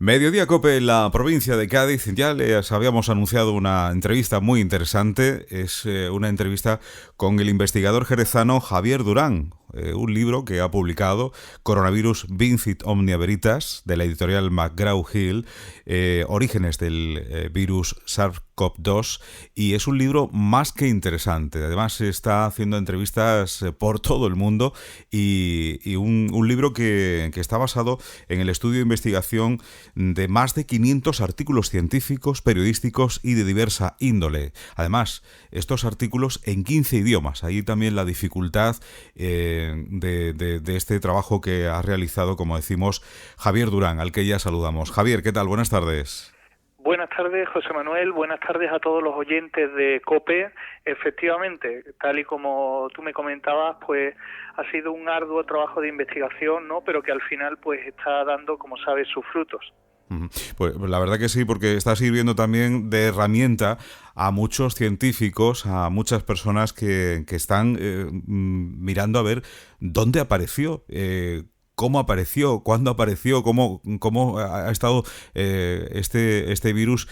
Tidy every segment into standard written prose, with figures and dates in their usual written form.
Mediodía Cope en la provincia de Cádiz. Ya les habíamos anunciado una entrevista muy interesante. Es una entrevista con el investigador jerezano Javier Durán. Un libro que ha publicado, Coronavirus Vincit Omnia Veritas, de la editorial McGraw-Hill, Orígenes del virus SARS-CoV-2, y es un libro más que interesante. Además está haciendo entrevistas por todo el mundo y un libro que está basado en el estudio de investigación de más de 500 artículos científicos, periodísticos y de diversa índole. Además, estos artículos en 15 idiomas. Ahí también la dificultad de este trabajo que ha realizado, como decimos, Javier Durán, al que ya saludamos. Javier, ¿qué tal? Buenas tardes. Buenas tardes, José Manuel. Buenas tardes a todos los oyentes de COPE. Efectivamente, tal y como tú me comentabas, pues ha sido un arduo trabajo de investigación, ¿no? Pero que al final, pues está dando, como sabes, sus frutos. Pues la verdad que sí, porque está sirviendo también de herramienta a muchos científicos, a muchas personas que están mirando a ver dónde apareció, cómo apareció, cuándo apareció, cómo ha estado este virus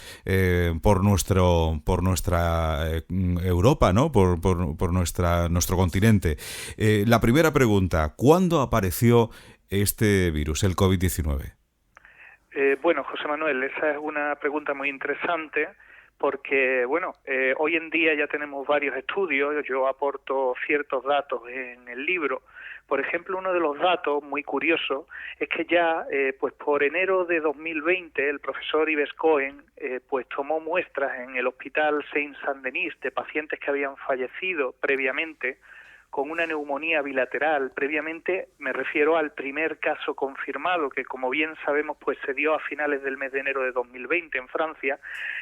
por nuestra Europa, ¿no? Por nuestro continente. La primera pregunta: ¿cuándo apareció este virus, el COVID-19? Bueno, José Manuel, esa es una pregunta muy interesante porque, bueno, hoy en día ya tenemos varios estudios. Yo aporto ciertos datos en el libro. Por ejemplo, uno de los datos muy curioso es que ya, pues por enero de 2020, el profesor Yves Cohen, pues tomó muestras en el Hospital Saint-Saint-Denis de pacientes que habían fallecido previamente con una neumonía bilateral. Previamente me refiero al primer caso confirmado, que como bien sabemos pues se dio a finales del mes de enero de 2020 en Francia,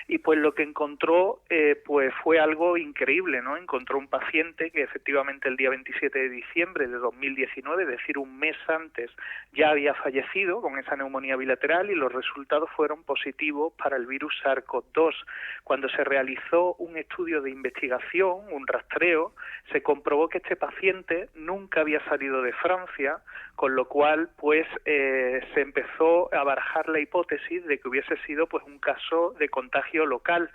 y pues lo que encontró pues fue algo increíble, ¿no? Encontró un paciente que efectivamente el día 27 de diciembre de 2019, es decir, un mes antes, ya había fallecido con esa neumonía bilateral, y los resultados fueron positivos para el virus SARS-CoV-2. Cuando se realizó un estudio de investigación, un rastreo, se comprobó que este paciente nunca había salido de Francia, con lo cual pues se empezó a barajar la hipótesis de que hubiese sido pues un caso de contagio local.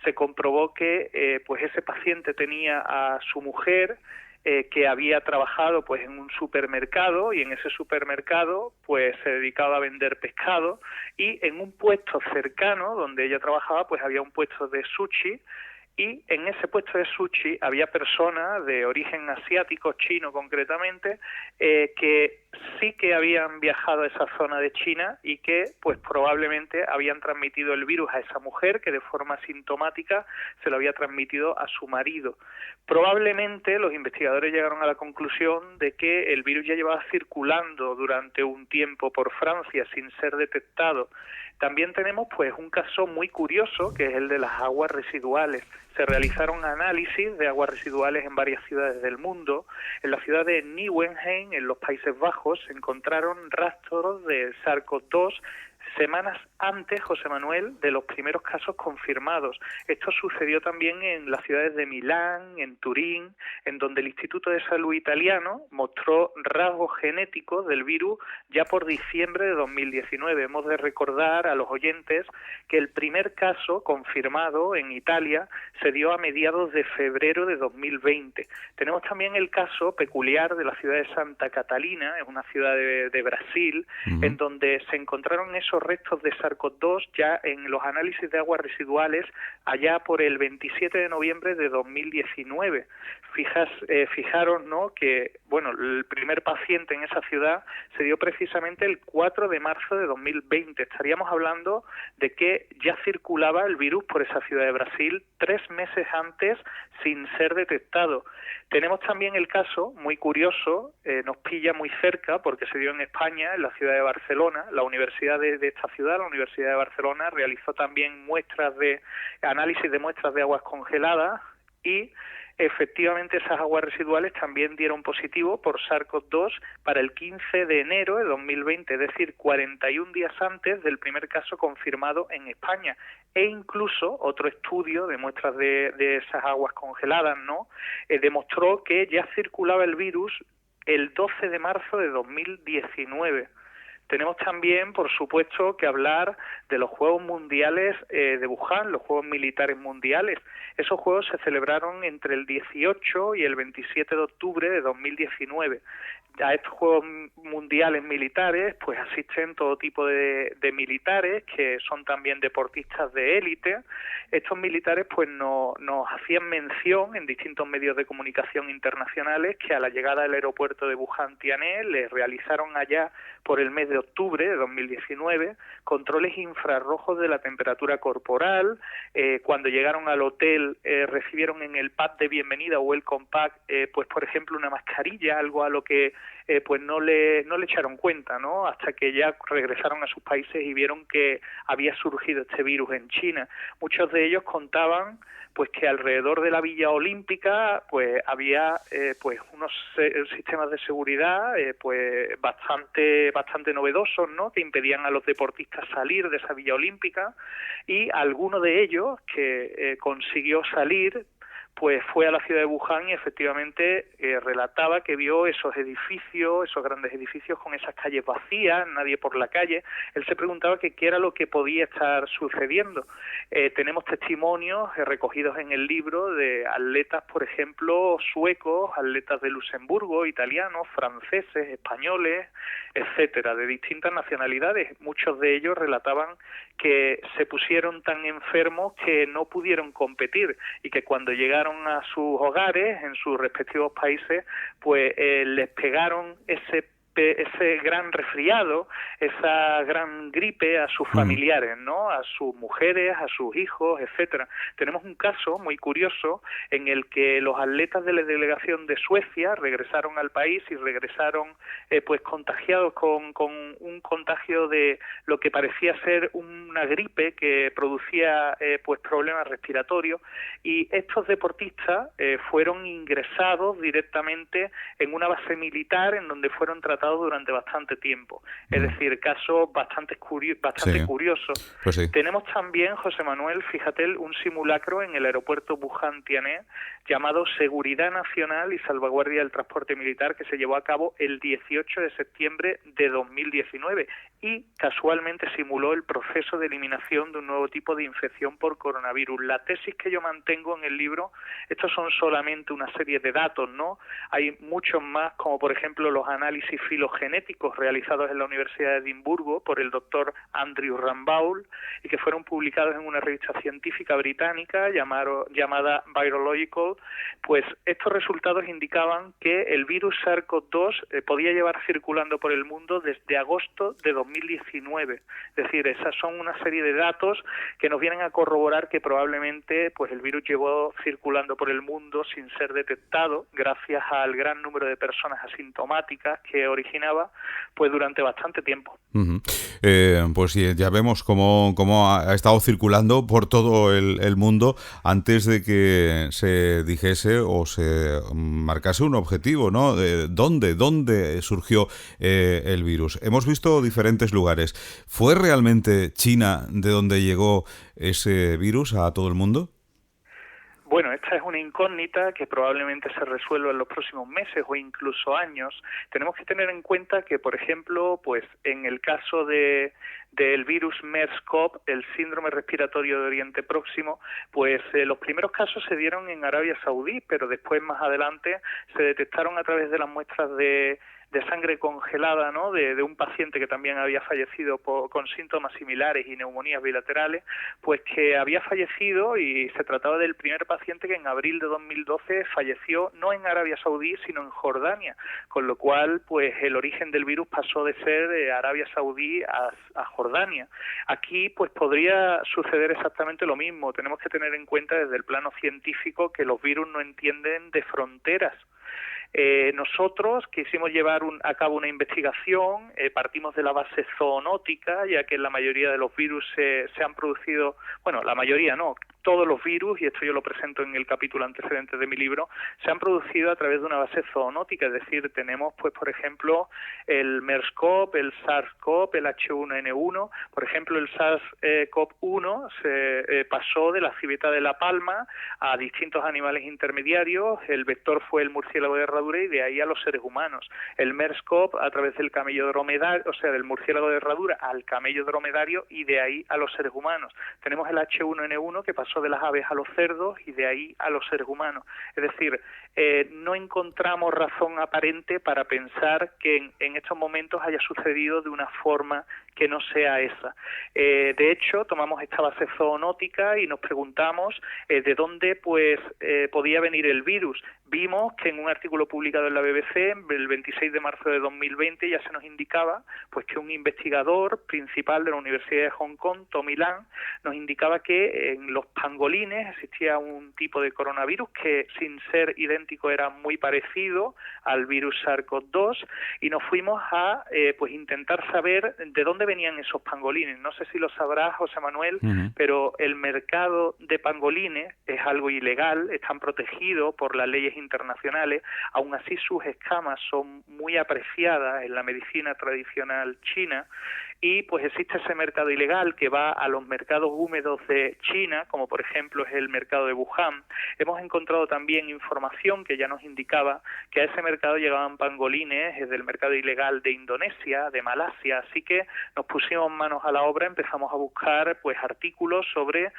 Se comprobó que pues ese paciente tenía a su mujer que había trabajado pues en un supermercado, y en ese supermercado pues se dedicaba a vender pescado, y en un puesto cercano donde ella trabajaba pues había un puesto de sushi, y en ese puesto de sushi había personas de origen asiático, chino concretamente, que sí que habían viajado a esa zona de China y que pues probablemente habían transmitido el virus a esa mujer, que de forma sintomática se lo había transmitido a su marido. Probablemente los investigadores llegaron a la conclusión de que el virus ya llevaba circulando durante un tiempo por Francia sin ser detectado. También tenemos pues un caso muy curioso, que es el de las aguas residuales. Se realizaron análisis de aguas residuales en varias ciudades del mundo. En la ciudad de Nieuwenheim, en los Países Bajos, se encontraron rastros de SARS-CoV-2 semanas antes, José Manuel, de los primeros casos confirmados. Esto sucedió también en las ciudades de Milán, en Turín, en donde el Instituto de Salud italiano mostró rasgos genéticos del virus ya por diciembre de 2019. Hemos de recordar a los oyentes que el primer caso confirmado en Italia se dio a mediados de febrero de 2020. Tenemos también el caso peculiar de la ciudad de Santa Catalina, es una ciudad de Brasil, en donde se encontraron esos restos de SARS-CoV-2 ya en los análisis de aguas residuales allá por el 27 de noviembre de 2019. Fijaros, ¿no?, que bueno, el primer paciente en esa ciudad se dio precisamente el 4 de marzo de 2020. Estaríamos hablando de que ya circulaba el virus por esa ciudad de Brasil 3 meses antes sin ser detectado. Tenemos también el caso, muy curioso, nos pilla muy cerca porque se dio en España, en la ciudad de Barcelona. La universidad de esta ciudad, la Universidad de Barcelona, realizó también análisis de muestras de aguas congeladas, y efectivamente esas aguas residuales también dieron positivo por SARS-CoV-2 para el 15 de enero de 2020, es decir, 41 días antes del primer caso confirmado en España. E incluso otro estudio de muestras de esas aguas congeladas, ¿no?, demostró que ya circulaba el virus el 12 de marzo de 2019. Tenemos también, por supuesto, que hablar de los Juegos Mundiales de Wuhan, los Juegos Militares Mundiales. Esos Juegos se celebraron entre el 18 y el 27 de octubre de 2019. A estos Juegos Mundiales Militares pues asisten todo tipo de militares que son también deportistas de élite. Estos militares pues nos hacían mención en distintos medios de comunicación internacionales que a la llegada del aeropuerto de Wuhan-Tianhe les realizaron allá por el mes de octubre de 2019 controles infrarrojos de la temperatura corporal. Cuando llegaron al hotel recibieron en el pack de bienvenida o welcome pack pues por ejemplo una mascarilla, algo a lo que pues no le echaron cuenta, ¿no? Hasta que ya regresaron a sus países y vieron que había surgido este virus en China. Muchos de ellos contaban pues que alrededor de la Villa Olímpica pues había pues unos sistemas de seguridad pues bastante novedosos, ¿no? Que impedían a los deportistas salir de esa Villa Olímpica, y alguno de ellos que consiguió salir pues fue a la ciudad de Wuhan y efectivamente relataba que vio esos edificios, esos grandes edificios con esas calles vacías, nadie por la calle. Él se preguntaba que qué era lo que podía estar sucediendo. Tenemos testimonios recogidos en el libro de atletas, por ejemplo, suecos, atletas de Luxemburgo, italianos, franceses, españoles, etcétera, de distintas nacionalidades. Muchos de ellos relataban que se pusieron tan enfermos que no pudieron competir y que cuando llegaron a sus hogares en sus respectivos países pues les pegaron ese gran resfriado, esa gran gripe a sus familiares, ¿no? A sus mujeres, a sus hijos, etcétera. Tenemos un caso muy curioso en el que los atletas de la delegación de Suecia regresaron al país y regresaron pues contagiados con un contagio de lo que parecía ser una gripe que producía pues problemas respiratorios, y estos deportistas fueron ingresados directamente en una base militar en donde fueron tratados durante bastante tiempo. Es decir, casos bastante curiosos. Pues sí. Tenemos también, José Manuel, fíjate, un simulacro en el aeropuerto Wuhan-Tianhe llamado Seguridad Nacional y Salvaguardia del Transporte Militar, que se llevó a cabo el 18 de septiembre de 2019 y casualmente simuló el proceso de eliminación de un nuevo tipo de infección por coronavirus. La tesis que yo mantengo en el libro, estos son solamente una serie de datos, ¿no? Hay muchos más, como por ejemplo los análisis filogenéticos realizados en la Universidad de Edimburgo por el doctor Andrew Rambaul y que fueron publicados en una revista científica británica llamada Virological. Pues estos resultados indicaban que el virus SARS-CoV-2 podía llevar circulando por el mundo desde agosto de 2019. Es decir, esas son una serie de datos que nos vienen a corroborar que probablemente pues el virus llevó circulando por el mundo sin ser detectado gracias al gran número de personas asintomáticas que originaba pues durante bastante tiempo. Pues ya vemos cómo ha estado circulando por todo el mundo antes de que se dijese o se marcase un objetivo, ¿no? ¿Dónde surgió el virus? Hemos visto diferentes lugares. ¿Fue realmente China de donde llegó ese virus a todo el mundo? Bueno, esta es una incógnita que probablemente se resuelva en los próximos meses o incluso años. Tenemos que tener en cuenta que, por ejemplo, pues en el caso del virus MERS-CoV, el síndrome respiratorio de Oriente Próximo, pues los primeros casos se dieron en Arabia Saudí, pero después más adelante se detectaron a través de las muestras de sangre congelada, ¿no? De un paciente que también había fallecido con síntomas similares y neumonías bilaterales, pues que había fallecido, y se trataba del primer paciente que en abril de 2012 falleció no en Arabia Saudí sino en Jordania, con lo cual pues el origen del virus pasó de ser de Arabia Saudí a Jordania. Aquí pues podría suceder exactamente lo mismo. Tenemos que tener en cuenta desde el plano científico que los virus no entienden de fronteras. Nosotros quisimos llevar a cabo una investigación, partimos de la base zoonótica, ya que la mayoría de los virus se han producido, bueno, la mayoría no, todos los virus, y esto yo lo presento en el capítulo antecedente de mi libro, se han producido a través de una base zoonótica, es decir, tenemos, pues, por ejemplo, el MERS-CoV, el SARS-CoV, el H1N1. Por ejemplo, el SARS-CoV-1 se pasó de la civeta de La Palma a distintos animales intermediarios. El vector fue el murciélago de herradura y de ahí a los seres humanos. El MERS-CoV a través del camello dromedario, o sea, del murciélago de herradura al camello dromedario y de ahí a los seres humanos. Tenemos el H1N1 que pasó de las aves a los cerdos y de ahí a los seres humanos. Es decir, no encontramos razón aparente para pensar que en estos momentos haya sucedido de una forma que no sea esa. De hecho, tomamos esta base zoonótica y nos preguntamos de dónde podía venir el virus. Vimos que en un artículo publicado en la BBC el 26 de marzo de 2020 ya se nos indicaba pues que un investigador principal de la Universidad de Hong Kong, Tommy Lang, nos indicaba que en los pangolines existía un tipo de coronavirus que sin ser idéntico era muy parecido al virus SARS-CoV-2, y nos fuimos a pues intentar saber de dónde venían esos pangolines. No sé si lo sabrás, José Manuel, pero el mercado de pangolines es algo ilegal, están protegidos por las leyes internacionales. Aún así sus escamas son muy apreciadas en la medicina tradicional china, y pues existe ese mercado ilegal que va a los mercados húmedos de China, como por ejemplo es el mercado de Wuhan. Hemos encontrado también información que ya nos indicaba que a ese mercado llegaban pangolines del mercado ilegal de Indonesia, de Malasia, así que nos pusimos manos a la obra, empezamos a buscar pues artículos sobre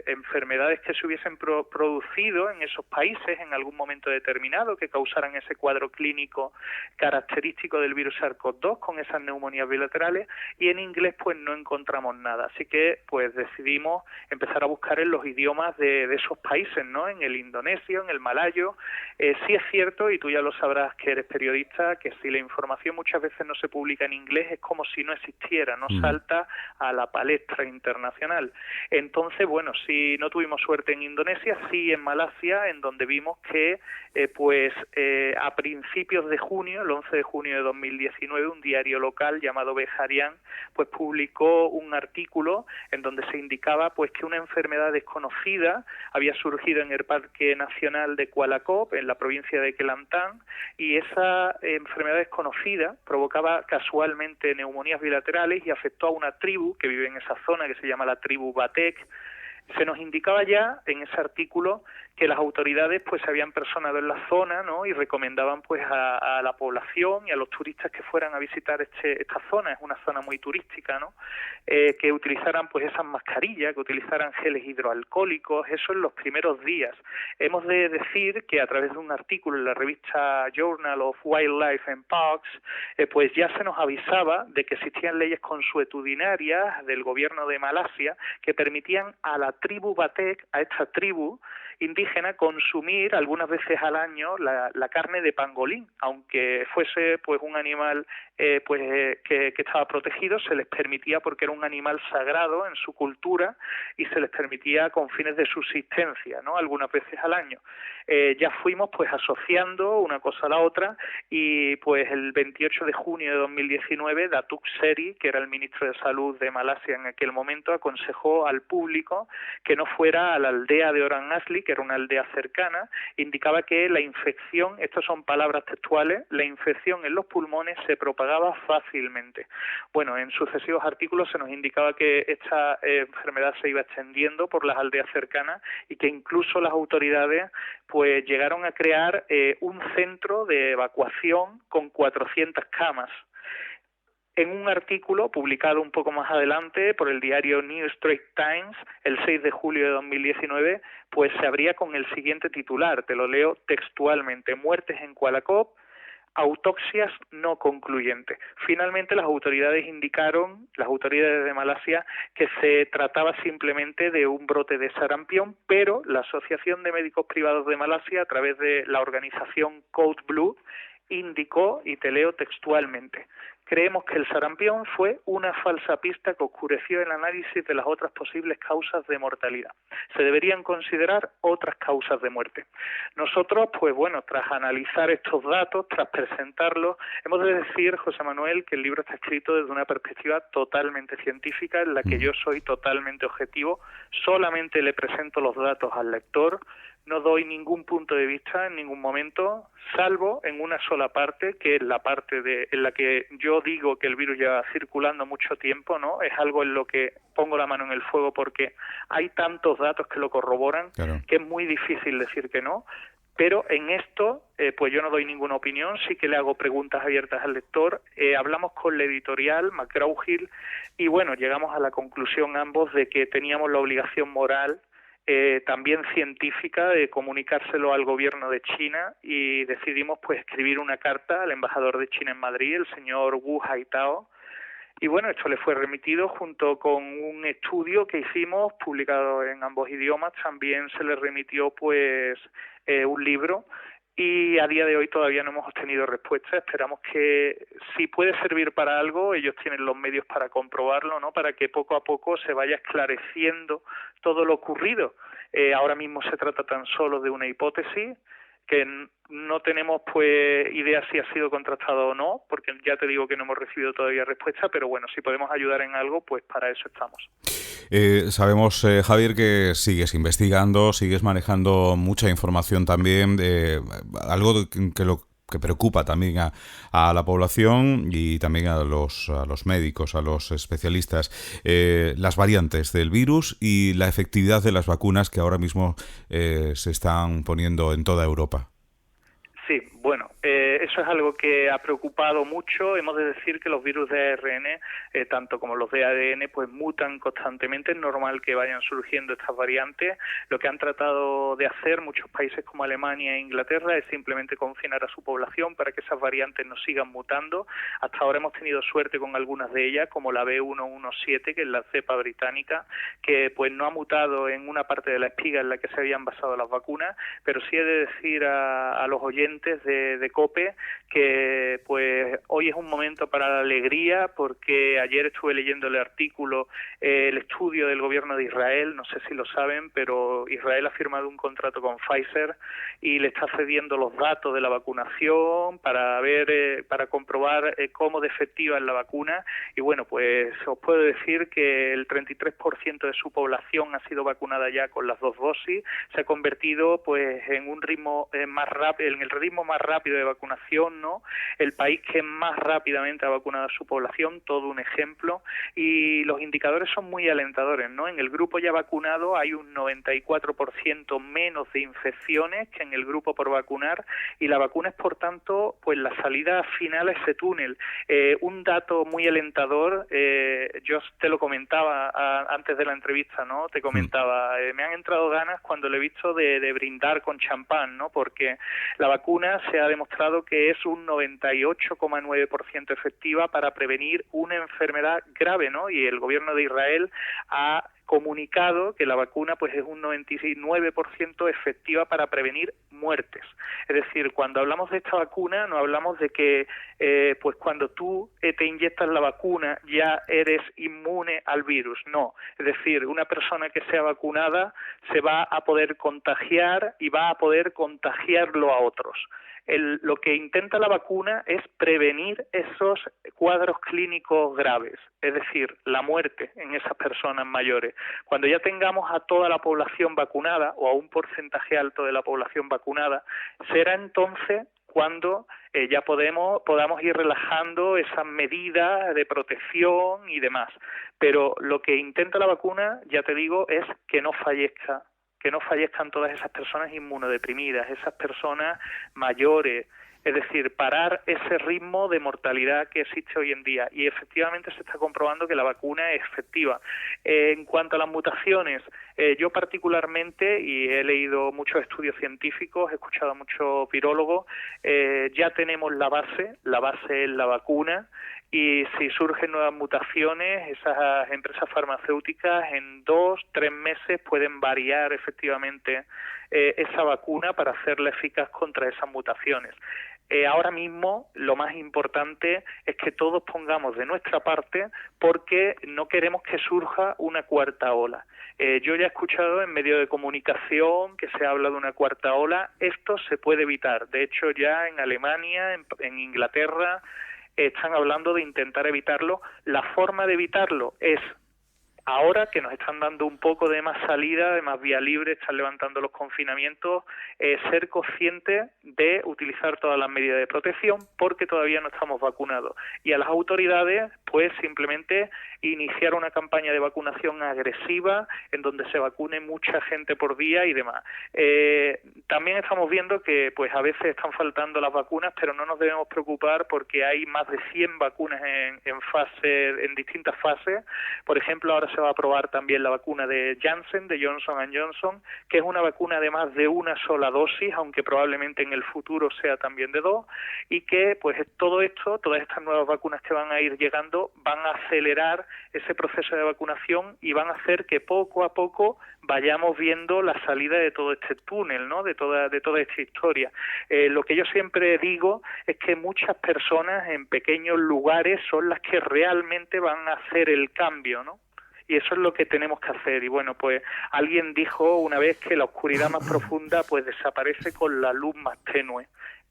enfermedades que se hubiesen producido en esos países en algún momento determinado que causaran ese cuadro clínico característico del virus SARS-CoV-2 con esas neumonías bilaterales, y en inglés pues no encontramos nada, así que pues decidimos empezar a buscar en los idiomas de esos países, ¿no? En el indonesio, en el malayo. Sí es cierto, y tú ya lo sabrás que eres periodista, que si la información muchas veces no se publica en inglés es como si no existiera, no salta a la palestra internacional. Entonces, bueno, si no tuvimos suerte en Indonesia, sí en Malasia, en donde vimos que a principios de junio, el 11 de junio de 2019, un diario local llamado Beharian pues publicó un artículo en donde se indicaba pues que una enfermedad desconocida había surgido en el Parque Nacional de Kuala Kop, en la provincia de Kelantan, y esa enfermedad desconocida provocaba casualmente neumonías bilaterales y afectó a una tribu que vive en esa zona que se llama la tribu Batek. Se nos indicaba ya en ese artículo que las autoridades pues se habían personado en la zona, ¿no? Y recomendaban pues a la población y a los turistas que fueran a visitar esta zona, es una zona muy turística, ¿no? Que utilizaran pues esas mascarillas, que utilizaran geles hidroalcohólicos, eso en los primeros días. Hemos de decir que a través de un artículo en la revista Journal of Wildlife and Parks, pues ya se nos avisaba de que existían leyes consuetudinarias del gobierno de Malasia que permitían a la tribu Batek, a esta tribu indígena, consumir algunas veces al año la carne de pangolín, aunque fuese pues un animal que estaba protegido, se les permitía porque era un animal sagrado en su cultura y se les permitía con fines de subsistencia, ¿no? Algunas veces al año. Ya fuimos pues asociando una cosa a la otra, y pues el 28 de junio de 2019 Datuk Seri, que era el ministro de Salud de Malasia en aquel momento, aconsejó al público que no fuera a la aldea de Orang Asli, que era una aldea cercana. Indicaba que la infección, estas son palabras textuales, la infección en los pulmones se propagaba fácilmente. Bueno, en sucesivos artículos se nos indicaba que esta enfermedad se iba extendiendo por las aldeas cercanas y que incluso las autoridades pues llegaron a crear un centro de evacuación con 400 camas. En un artículo publicado un poco más adelante por el diario New Straits Times, el 6 de julio de 2019, pues se abría con el siguiente titular, te lo leo textualmente: muertes en Kuala Kop, autopsias no concluyentes. Finalmente las autoridades de Malasia, que se trataba simplemente de un brote de sarampión, pero la Asociación de Médicos Privados de Malasia, a través de la organización Code Blue, indicó, y te leo textualmente, creemos que el sarampión fue una falsa pista que oscureció el análisis de las otras posibles causas de mortalidad. Se deberían considerar otras causas de muerte. Nosotros, pues bueno, tras analizar estos datos, tras presentarlos, hemos de decir, José Manuel, que el libro está escrito desde una perspectiva totalmente científica, en la que yo soy totalmente objetivo, solamente le presento los datos al lector, no doy ningún punto de vista en ningún momento, salvo en una sola parte, que es la parte en la que yo digo que el virus lleva circulando mucho tiempo, ¿no? Es algo en lo que pongo la mano en el fuego porque hay tantos datos que lo corroboran, claro, que es muy difícil decir que no. Pero en esto, pues yo no doy ninguna opinión, sí que le hago preguntas abiertas al lector. Hablamos con la editorial, McGraw-Hill, y bueno, llegamos a la conclusión ambos de que teníamos la obligación moral, también científica, de comunicárselo al gobierno de China, y decidimos pues escribir una carta al embajador de China en Madrid, el señor Wu Haitao. Y bueno, esto le fue remitido junto con un estudio que hicimos, publicado en ambos idiomas. También se le remitió pues un libro, y a día de hoy todavía no hemos obtenido respuesta. Esperamos que, si puede servir para algo, ellos tienen los medios para comprobarlo, ¿no? Para que poco a poco se vaya esclareciendo todo lo ocurrido. Ahora mismo se trata tan solo de una hipótesis, que no tenemos pues idea si ha sido contrastado o no, porque ya te digo que no hemos recibido todavía respuesta, pero bueno, si podemos ayudar en algo, pues para eso estamos. Sabemos, Javier, que sigues investigando, sigues manejando mucha información también, algo que preocupa también a la población y también a los médicos, a los especialistas, las variantes del virus y la efectividad de las vacunas que ahora mismo se están poniendo en toda Europa. Sí, bueno, eso es algo que ha preocupado mucho. Hemos de decir que los virus de ARN, tanto como los de ADN, pues mutan constantemente. Es normal que vayan surgiendo estas variantes. Lo que han tratado de hacer muchos países como Alemania e Inglaterra es simplemente confinar a su población para que esas variantes no sigan mutando. Hasta ahora hemos tenido suerte con algunas de ellas, como la B117, que es la cepa británica, que pues no ha mutado en una parte de la espiga en la que se habían basado las vacunas, pero sí he de decir a los oyentes de COPE que pues hoy es un momento para la alegría, porque ayer estuve leyendo el artículo, el estudio del gobierno de Israel, no sé si lo saben, pero Israel ha firmado un contrato con Pfizer y le está cediendo los datos de la vacunación para ver, para comprobar cómo de efectiva es la vacuna, y bueno, pues os puedo decir que el 33% de su población ha sido vacunada ya con las 2 dosis, se ha convertido pues en un ritmo más rápido, en el ritmo más rápido de vacunación, ¿no? El país que más rápidamente ha vacunado a su población, todo un ejemplo, y los indicadores son muy alentadores, ¿no? En el grupo ya vacunado hay un 94% menos de infecciones que en el grupo por vacunar, y la vacuna es, por tanto, pues la salida final a ese túnel. Un dato muy alentador, yo te lo comentaba antes de la entrevista, ¿no? Te comentaba, me han entrado ganas cuando lo he visto de brindar con champán, ¿no? Porque la vacuna se ha demostrado que es un 98,9% efectiva para prevenir una enfermedad grave, ¿no? Y el gobierno de Israel ha comunicado que la vacuna pues es un 99% efectiva para prevenir muertes. Es decir, cuando hablamos de esta vacuna no hablamos de que pues cuando tú te inyectas la vacuna ya eres inmune al virus, no. Es decir, una persona que sea vacunada se va a poder contagiar y va a poder contagiarlo a otros. Lo que intenta la vacuna es prevenir esos cuadros clínicos graves, es decir, la muerte en esas personas mayores. Cuando ya tengamos a toda la población vacunada o a un porcentaje alto de la población vacunada, será entonces cuando ya podamos ir relajando esas medidas de protección y demás. Pero lo que intenta la vacuna, ya te digo, es que no fallezcan todas esas personas inmunodeprimidas, esas personas mayores, es decir, parar ese ritmo de mortalidad que existe hoy en día, y efectivamente se está comprobando que la vacuna es efectiva. En cuanto a las mutaciones, yo particularmente, y he leído muchos estudios científicos, he escuchado a muchos virólogos, ya tenemos la base es la vacuna, y si surgen nuevas mutaciones, esas empresas farmacéuticas en 2-3 meses pueden variar efectivamente esa vacuna para hacerla eficaz contra esas mutaciones. ahora mismo lo más importante es que todos pongamos de nuestra parte porque no queremos que surja una cuarta ola. Yo ya he escuchado en medios de comunicación que se habla de una cuarta ola. Esto se puede evitar. De hecho, ya en Alemania, en Inglaterra, están hablando de intentar evitarlo. La forma de evitarlo es, ahora que nos están dando un poco de más salida, de más vía libre, están levantando los confinamientos, ser consciente de utilizar todas las medidas de protección porque todavía no estamos vacunados. Y a las autoridades, pues simplemente iniciar una campaña de vacunación agresiva en donde se vacune mucha gente por día y demás. También estamos viendo que pues a veces están faltando las vacunas, pero no nos debemos preocupar porque hay más de 100 vacunas en distintas fases. Por ejemplo, ahora se va a aprobar también la vacuna de Janssen, de Johnson & Johnson, que es una vacuna de más de una sola dosis, aunque probablemente en el futuro sea también de 2, y que pues todo esto, todas estas nuevas vacunas que van a ir llegando, van a acelerar ese proceso de vacunación y van a hacer que poco a poco vayamos viendo la salida de todo este túnel, ¿no? De toda esta historia. Lo que yo siempre digo es que muchas personas en pequeños lugares son las que realmente van a hacer el cambio, ¿no? Y eso es lo que tenemos que hacer. Y bueno, pues alguien dijo una vez que la oscuridad más profunda pues desaparece con la luz más tenue.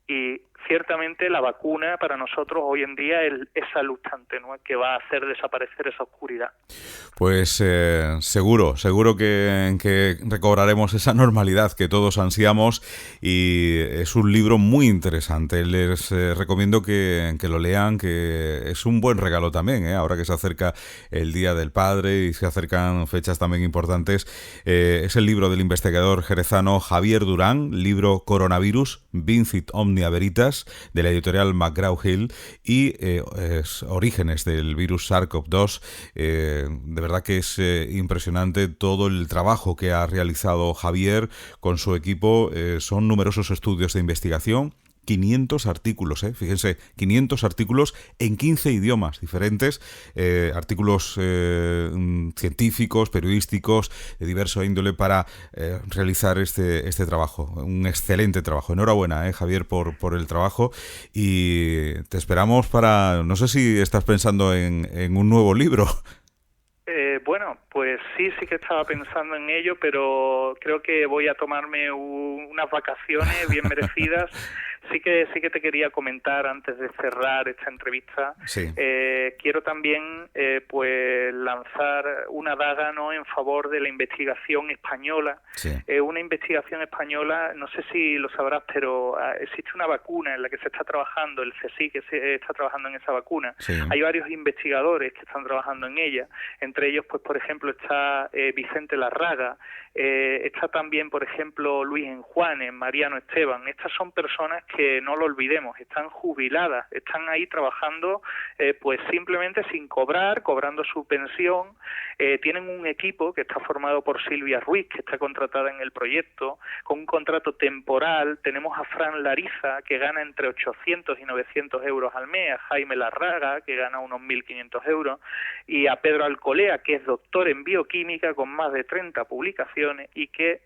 Y ciertamente la vacuna para nosotros hoy en día es esa luz tan tenue que va a hacer desaparecer esa oscuridad. Pues seguro que recobraremos esa normalidad que todos ansiamos, y es un libro muy interesante. Les recomiendo que lo lean, que es un buen regalo también, ahora que se acerca el Día del Padre y se acercan fechas también importantes. Es el libro del investigador jerezano Javier Durán, libro Coronavirus, Vincit Omnia Veritas, de la editorial McGraw-Hill, y Orígenes del virus SARS-CoV-2. De verdad que es impresionante todo el trabajo que ha realizado Javier con su equipo. Son numerosos estudios de investigación, 500 artículos, fíjense, 500 artículos en 15 idiomas diferentes, artículos científicos, periodísticos, de diverso índole para realizar este trabajo. Un excelente trabajo. Enhorabuena, Javier, por el trabajo, y te esperamos para, no sé si estás pensando en un nuevo libro. Bueno, pues sí que estaba pensando en ello, pero creo que voy a tomarme unas vacaciones bien merecidas. Sí que te quería comentar antes de cerrar esta entrevista. Sí. Quiero también pues lanzar una daga, ¿no?, en favor de la investigación española. Sí. Una investigación española, no sé si lo sabrás, pero existe una vacuna en la que se está trabajando, el CSIC que se está trabajando en esa vacuna. Sí. Hay varios investigadores que están trabajando en ella. Entre ellos, pues por ejemplo, está Vicente Larraga, está también, por ejemplo, Luis Enjuanes, Mariano Esteban. Estas son personas que, no lo olvidemos, están jubiladas, están ahí trabajando pues simplemente sin cobrar, cobrando su pensión. Tienen un equipo que está formado por Silvia Ruiz, que está contratada en el proyecto, con un contrato temporal. Tenemos a Fran Lariza, que gana entre 800 y 900 euros al mes, a Jaime Larraga, que gana unos 1.500 euros, y a Pedro Alcolea, que es doctor en bioquímica con más de 30 publicaciones y que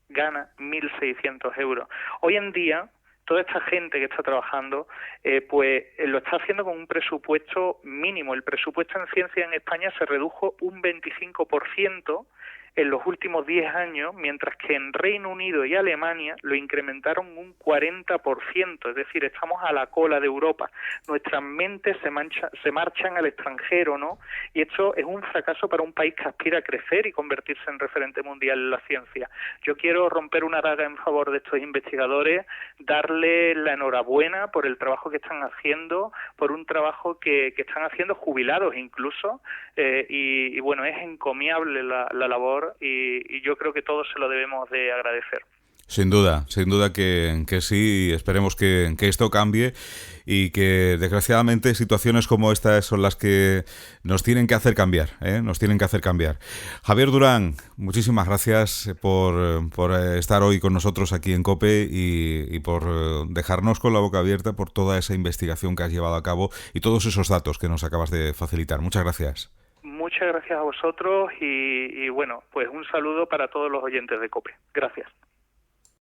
gana 1.600 euros. Hoy en día, toda esta gente que está trabajando, pues lo está haciendo con un presupuesto mínimo. El presupuesto en ciencia en España se redujo un 25% en los últimos 10 años, mientras que en Reino Unido y Alemania lo incrementaron un 40%, es decir, estamos a la cola de Europa. Nuestras mentes se marchan al extranjero, ¿no? Y esto es un fracaso para un país que aspira a crecer y convertirse en referente mundial en la ciencia. Yo quiero romper una daga en favor de estos investigadores, darle la enhorabuena por el trabajo que están haciendo, por un trabajo que están haciendo jubilados incluso, y bueno, es encomiable la labor, y yo creo que todos se lo debemos de agradecer. Sin duda que sí. Esperemos que esto cambie y que desgraciadamente situaciones como estas son las que nos tienen que hacer cambiar, nos tienen que hacer cambiar. Javier Durán, muchísimas gracias por estar hoy con nosotros aquí en COPE y por dejarnos con la boca abierta por toda esa investigación que has llevado a cabo y todos esos datos que nos acabas de facilitar. Muchas gracias. Muchas gracias a vosotros y bueno, pues un saludo para todos los oyentes de COPE. Gracias.